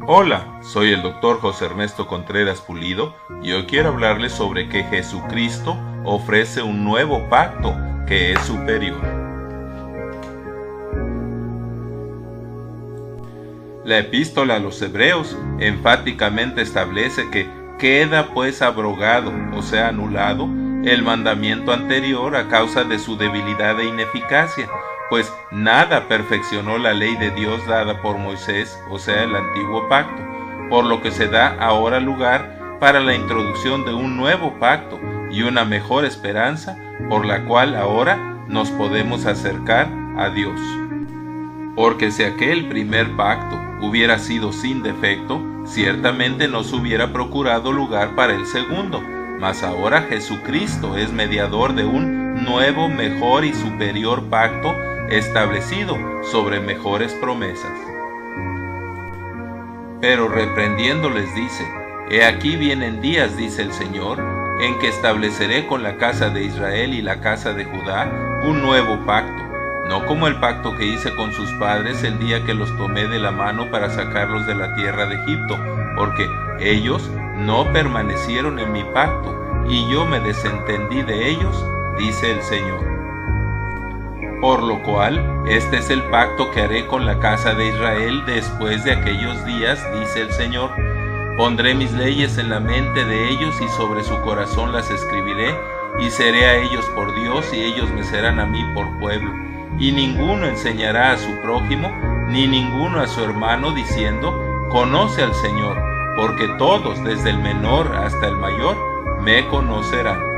Hola, soy el doctor José Ernesto Contreras Pulido y hoy quiero hablarles sobre que Jesucristo ofrece un nuevo pacto que es superior. La epístola a los Hebreos enfáticamente establece que queda pues abrogado, o sea anulado, el mandamiento anterior a causa de su debilidad e ineficacia, pues nada perfeccionó la ley de Dios dada por Moisés, o sea el antiguo pacto, por lo que se da ahora lugar para la introducción de un nuevo pacto y una mejor esperanza, por la cual ahora nos podemos acercar a Dios. Porque si aquel primer pacto hubiera sido sin defecto, ciertamente nos hubiera procurado lugar para el segundo, mas ahora Jesucristo es mediador de un nuevo, mejor y superior pacto establecido sobre mejores promesas. Pero reprendiendo les dice: He aquí vienen días, dice el Señor, en que estableceré con la casa de Israel y la casa de Judá un nuevo pacto, no como el pacto que hice con sus padres el día que los tomé de la mano para sacarlos de la tierra de Egipto, porque ellos no permanecieron en mi pacto, y yo me desentendí de ellos, dice el Señor. Por lo cual, este es el pacto que haré con la casa de Israel después de aquellos días, dice el Señor. Pondré mis leyes en la mente de ellos y sobre su corazón las escribiré, y seré a ellos por Dios y ellos me serán a mí por pueblo. Y ninguno enseñará a su prójimo, ni ninguno a su hermano, diciendo: Conoce al Señor, porque todos, desde el menor hasta el mayor, me conocerán.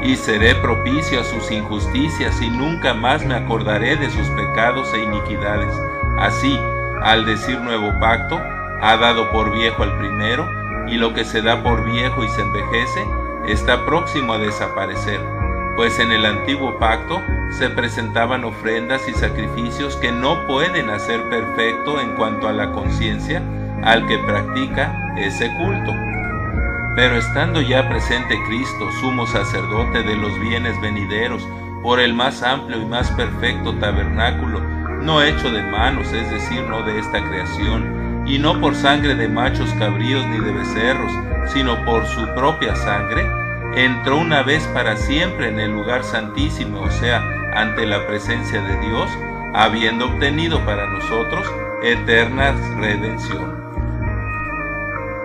Y seré propicio a sus injusticias, y nunca más me acordaré de sus pecados e iniquidades. Así, al decir nuevo pacto, ha dado por viejo al primero, y lo que se da por viejo y se envejece, está próximo a desaparecer. Pues en el antiguo pacto se presentaban ofrendas y sacrificios que no pueden hacer perfecto en cuanto a la conciencia al que practica ese culto. Pero estando ya presente Cristo, sumo sacerdote de los bienes venideros, por el más amplio y más perfecto tabernáculo, no hecho de manos, es decir, no de esta creación, y no por sangre de machos cabríos ni de becerros, sino por su propia sangre, entró una vez para siempre en el lugar santísimo, o sea, ante la presencia de Dios, habiendo obtenido para nosotros eterna redención.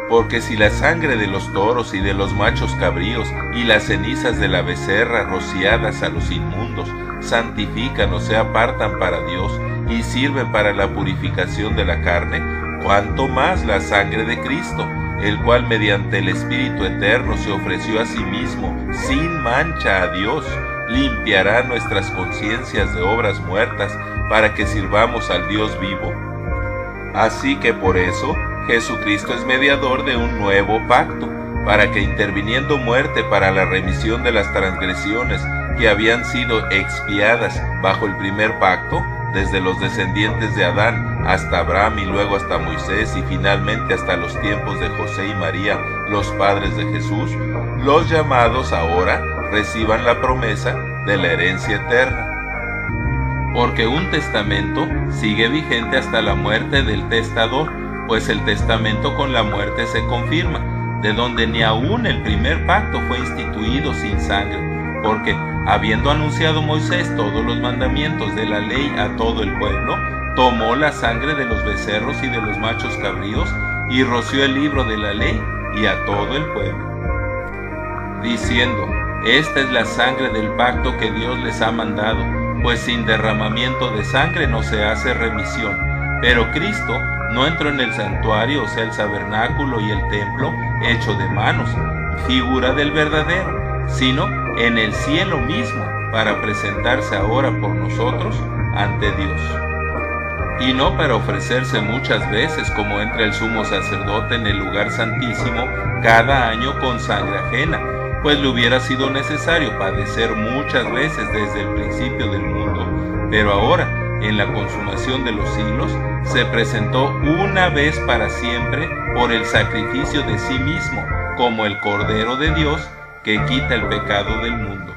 Porque si la sangre de los toros y de los machos cabríos y las cenizas de la becerra rociadas a los inmundos santifican, o sea, apartan para Dios y sirven para la purificación de la carne, cuánto más la sangre de Cristo, el cual mediante el Espíritu Eterno se ofreció a sí mismo sin mancha a Dios, limpiará nuestras conciencias de obras muertas para que sirvamos al Dios vivo. Así que por eso Jesucristo es mediador de un nuevo pacto, para que interviniendo muerte para la remisión de las transgresiones que habían sido expiadas bajo el primer pacto, desde los descendientes de Adán hasta Abraham y luego hasta Moisés y finalmente hasta los tiempos de José y María, los padres de Jesús, los llamados ahora reciban la promesa de la herencia eterna. Porque un testamento sigue vigente hasta la muerte del testador, pues el testamento con la muerte se confirma, de donde ni aun el primer pacto fue instituido sin sangre, porque habiendo anunciado Moisés todos los mandamientos de la ley a todo el pueblo, tomó la sangre de los becerros y de los machos cabríos y roció el libro de la ley y a todo el pueblo, diciendo: Esta es la sangre del pacto que Dios les ha mandado, pues sin derramamiento de sangre no se hace remisión. Pero Cristo no entró en el santuario, o sea el tabernáculo y el templo hecho de manos, figura del verdadero, sino en el cielo mismo, para presentarse ahora por nosotros ante Dios. Y no para ofrecerse muchas veces como entra el sumo sacerdote en el lugar santísimo cada año con sangre ajena, pues le hubiera sido necesario padecer muchas veces desde el principio del mundo, pero ahora, en la consumación de los siglos, se presentó una vez para siempre por el sacrificio de sí mismo, como el Cordero de Dios que quita el pecado del mundo.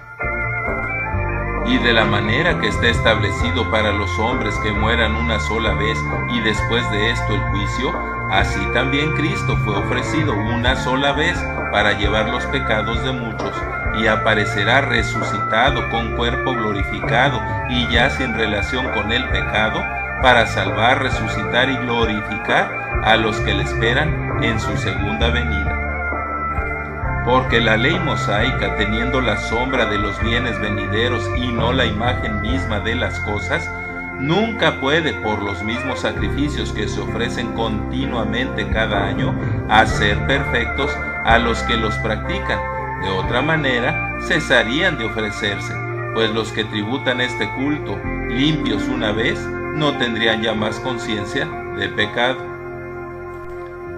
Y de la manera que está establecido para los hombres que mueran una sola vez y después de esto el juicio, así también Cristo fue ofrecido una sola vez para llevar los pecados de muchos, y aparecerá resucitado con cuerpo glorificado y ya sin relación con el pecado, para salvar, resucitar y glorificar a los que le esperan en su segunda venida. Porque la ley mosaica, teniendo la sombra de los bienes venideros y no la imagen misma de las cosas, nunca puede, por los mismos sacrificios que se ofrecen continuamente cada año, hacer perfectos a los que los practican. De otra manera, cesarían de ofrecerse, pues los que tributan este culto, limpios una vez, no tendrían ya más conciencia de pecado.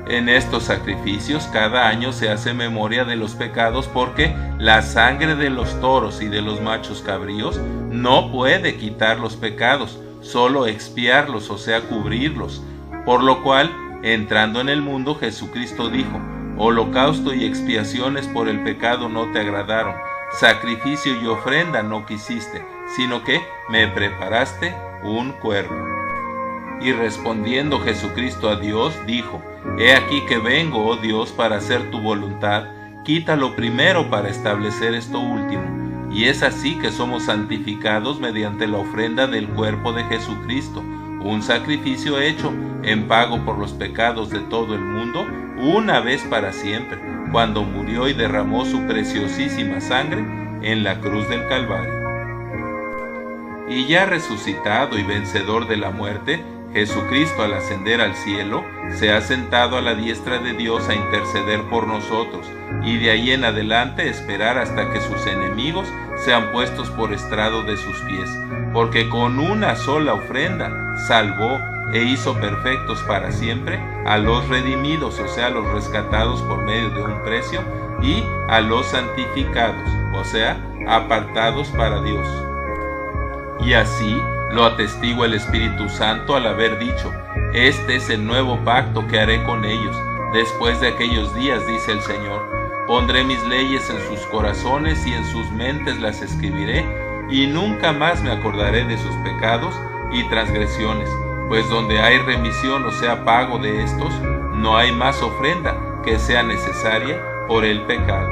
En estos sacrificios cada año se hace memoria de los pecados, porque la sangre de los toros y de los machos cabríos no puede quitar los pecados, solo expiarlos, o sea, cubrirlos. Por lo cual, entrando en el mundo, Jesucristo dijo: holocausto y expiaciones por el pecado no te agradaron, sacrificio y ofrenda no quisiste, sino que me preparaste un cuerno. Y respondiendo Jesucristo a Dios, dijo: he aquí que vengo, oh Dios, para hacer tu voluntad, quítalo primero para establecer esto último. Y es así que somos santificados mediante la ofrenda del cuerpo de Jesucristo, un sacrificio hecho en pago por los pecados de todo el mundo, una vez para siempre, cuando murió y derramó su preciosísima sangre en la cruz del Calvario. Y ya resucitado y vencedor de la muerte, Jesucristo, al ascender al cielo, se ha sentado a la diestra de Dios a interceder por nosotros, y de ahí en adelante esperar hasta que sus enemigos sean puestos por estrado de sus pies, porque con una sola ofrenda salvó e hizo perfectos para siempre a los redimidos, o sea, a los rescatados por medio de un precio, y a los santificados, o sea, apartados para Dios. Y así lo atestigua el Espíritu Santo al haber dicho: este es el nuevo pacto que haré con ellos después de aquellos días, dice el Señor. Pondré mis leyes en sus corazones y en sus mentes las escribiré, y nunca más me acordaré de sus pecados y transgresiones, pues donde hay remisión, o sea, pago de estos, no hay más ofrenda que sea necesaria por el pecado.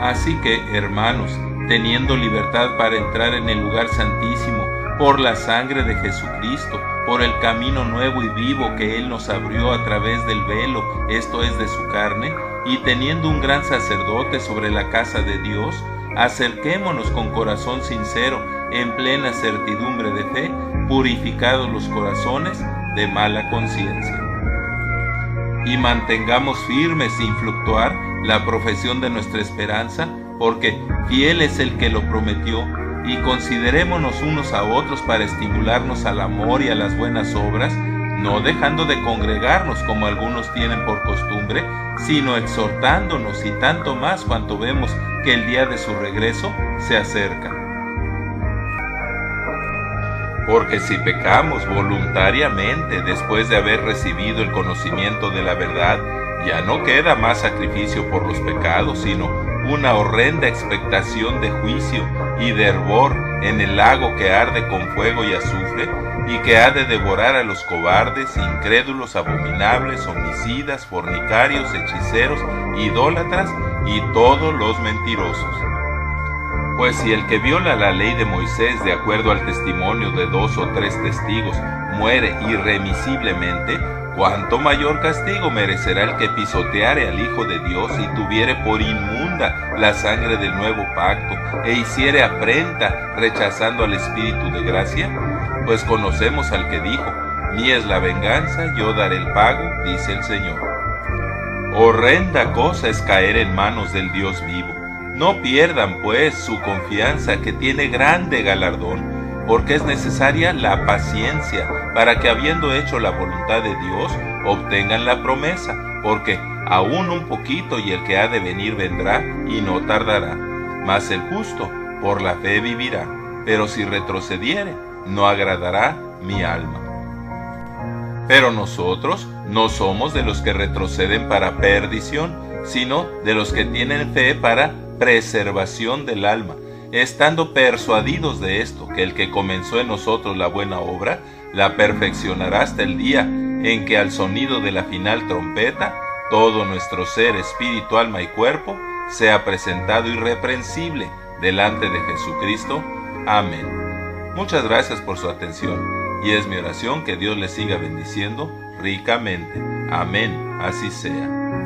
Así que, hermanos, teniendo libertad para entrar en el lugar santísimo por la sangre de Jesucristo, por el camino nuevo y vivo que Él nos abrió a través del velo, esto es, de su carne, y teniendo un gran sacerdote sobre la casa de Dios, acerquémonos con corazón sincero, en plena certidumbre de fe, purificados los corazones de mala conciencia. Y mantengamos firme sin fluctuar la profesión de nuestra esperanza, porque fiel es el que lo prometió. Y considerémonos unos a otros para estimularnos al amor y a las buenas obras, no dejando de congregarnos como algunos tienen por costumbre, sino exhortándonos, y tanto más cuanto vemos que el día de su regreso se acerca. Porque si pecamos voluntariamente después de haber recibido el conocimiento de la verdad, ya no queda más sacrificio por los pecados, sino una horrenda expectación de juicio y de hervor en el lago que arde con fuego y azufre, y que ha de devorar a los cobardes, incrédulos, abominables, homicidas, fornicarios, hechiceros, idólatras y todos los mentirosos. Pues si el que viola la ley de Moisés de acuerdo al testimonio de 2 o 3 testigos muere irremisiblemente, ¿cuánto mayor castigo merecerá el que pisoteare al Hijo de Dios y tuviere por inmunda la sangre del nuevo pacto, e hiciere afrenta rechazando al Espíritu de gracia? Pues conocemos al que dijo: mía es la venganza, yo daré el pago, dice el Señor. Horrenda cosa es caer en manos del Dios vivo. No pierdan, pues, su confianza, que tiene grande galardón, porque es necesaria la paciencia, para que, habiendo hecho la voluntad de Dios, obtengan la promesa, porque aún un poquito y el que ha de venir vendrá, y no tardará. Mas el justo por la fe vivirá, pero si retrocediere, no agradará mi alma. Pero nosotros no somos de los que retroceden para perdición, sino de los que tienen fe para preservación del alma. estando persuadidos de esto, que el que comenzó en nosotros la buena obra, la perfeccionará hasta el día en que al sonido de la final trompeta, todo nuestro ser, espíritu, alma y cuerpo, sea presentado irreprensible delante de Jesucristo. Amén. Muchas gracias por su atención, y es mi oración que Dios les siga bendiciendo ricamente. Amén. Así sea.